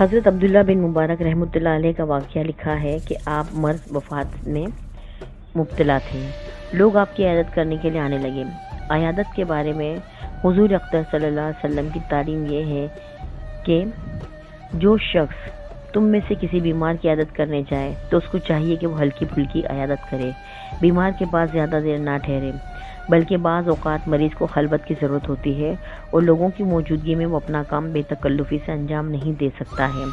حضرت عبداللہ بن مبارک رحمۃ اللہ علیہ کا واقعہ لکھا ہے کہ آپ مرض وفات میں مبتلا تھے۔ لوگ آپ کی عیادت کرنے کے لیے آنے لگے۔ عیادت کے بارے میں حضور اقدس صلی اللہ علیہ وسلم کی تعلیم یہ ہے کہ جو شخص تم میں سے کسی بیمار کی عیادت کرنے جائے تو اس کو چاہیے کہ وہ ہلکی پھلکی عیادت کرے، بیمار کے پاس زیادہ دیر نہ ٹھہرے، بلکہ بعض اوقات مریض کو خلوت کی ضرورت ہوتی ہے اور لوگوں کی موجودگی میں وہ اپنا کام بے تکلفی سے انجام نہیں دے سکتا ہے،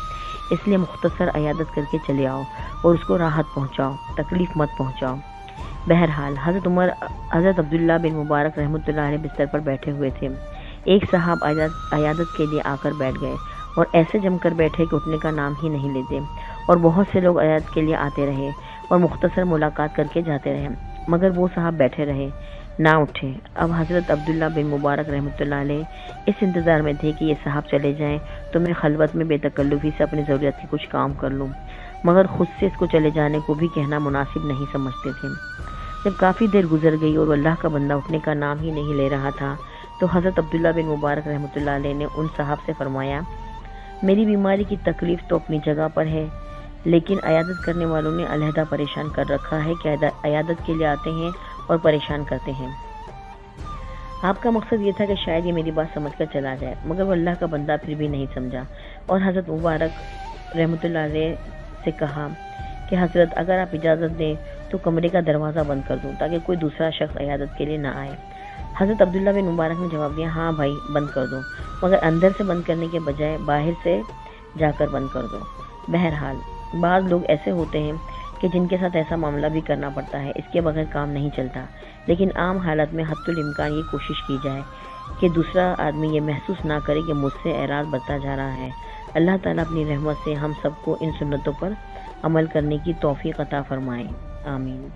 اس لیے مختصر عیادت کر کے چلے آؤ اور اس کو راحت پہنچاؤ، تکلیف مت پہنچاؤ۔ بہرحال حضرت عبداللہ بن مبارک رحمۃ اللہ علیہ بستر پر بیٹھے ہوئے تھے۔ ایک صاحب عیادت کے لیے آ کر بیٹھ گئے اور ایسے جم کر بیٹھے کہ اٹھنے کا نام ہی نہیں لیتے، اور بہت سے لوگ عیادت کے لیے آتے رہے اور مختصر ملاقات کر کے جاتے رہے، مگر وہ صاحب بیٹھے رہے، نہ اٹھے۔ اب حضرت عبداللہ بن مبارک رحمۃ اللہ علیہ اس انتظار میں تھے کہ یہ صاحب چلے جائیں تو میں خلوت میں بے تکلفی سے اپنی ضرورت کے کچھ کام کر لوں، مگر خود سے اس کو چلے جانے کو بھی کہنا مناسب نہیں سمجھتے تھے۔ جب کافی دیر گزر گئی اور اللہ کا بندہ اٹھنے کا نام ہی نہیں لے رہا تھا تو حضرت عبداللہ بن مبارک رحمۃ اللہ علیہ نے ان صاحب سے فرمایا، میری بیماری کی تکلیف تو اپنی جگہ پر ہے، لیکن عیادت کرنے والوں نے علیحدہ پریشان کر رکھا ہے کہ عیادت کے لیے آتے ہیں اور پریشان کرتے ہیں۔ آپ کا مقصد یہ تھا کہ شاید یہ میری بات سمجھ کر چلا جائے، مگر وہ اللہ کا بندہ پھر بھی نہیں سمجھا اور حضرت مبارک رحمۃ اللہ علیہ سے کہا کہ حضرت اگر آپ اجازت دیں تو کمرے کا دروازہ بند کر دوں تاکہ کوئی دوسرا شخص عیادت کے لیے نہ آئے۔ حضرت عبداللہ بن مبارک نے جواب دیا، ہاں بھائی بند کر دو، مگر اندر سے بند کرنے کے بجائے باہر سے جا کر بند کر دو۔ بہرحال بعض لوگ ایسے ہوتے ہیں کہ جن کے ساتھ ایسا معاملہ بھی کرنا پڑتا ہے، اس کے بغیر کام نہیں چلتا، لیکن عام حالت میں حتی الامکان یہ کوشش کی جائے کہ دوسرا آدمی یہ محسوس نہ کرے کہ مجھ سے اعراض بڑھتا جا رہا ہے۔ اللہ تعالیٰ اپنی رحمت سے ہم سب کو ان سنتوں پر عمل کرنے کی توفیق عطا فرمائے، آمین۔